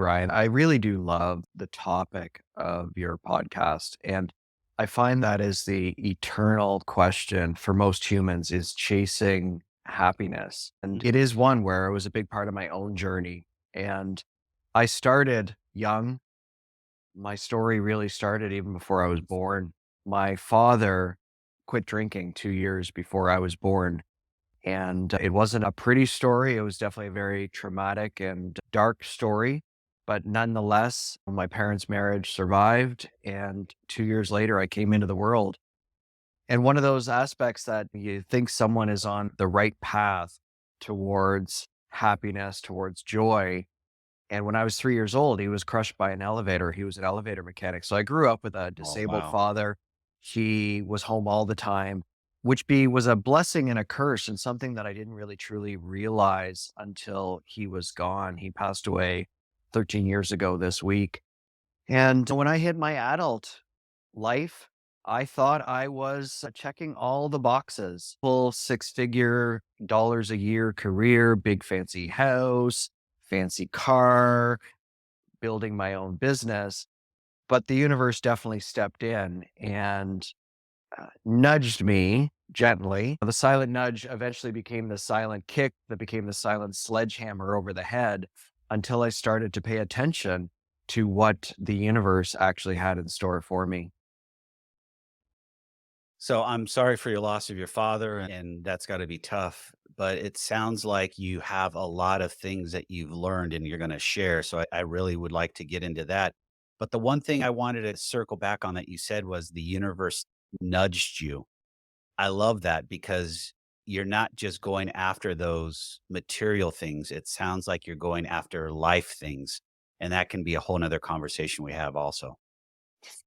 Ryan. I really do love the topic of your podcast. And I find that is the eternal question for most humans is chasing happiness. And it is one where it was a big part of my own journey. And I started young. My story really started even before I was born. My father quit drinking 2 years before I was born. And it wasn't a pretty story. It was definitely a very traumatic and dark story. But nonetheless, my parents' marriage survived. And 2 years later, I came into the world. And one of those aspects that you think someone is on the right path towards happiness, towards joy. And when I was 3 years old, he was crushed by an elevator. He was an elevator mechanic. So I grew up with a Oh, disabled wow. father. He was home all the time, which was a blessing and a curse, and something that I didn't really truly realize until he was gone. He passed away 13 years ago this week. And when I hit my adult life, I thought I was checking all the boxes. Full six-figure dollars a year career, big fancy house, fancy car, building my own business. But the universe definitely stepped in and nudged me gently. The silent nudge eventually became the silent kick that became the silent sledgehammer over the head until I started to pay attention to what the universe actually had in store for me. So I'm sorry for your loss of your father, and that's got to be tough. But it sounds like you have a lot of things that you've learned and you're going to share. So I really would like to get into that. But the one thing I wanted to circle back on that you said was the universe nudged you. I love that because you're not just going after those material things. It sounds like you're going after life things. And that can be a whole nother conversation we have also.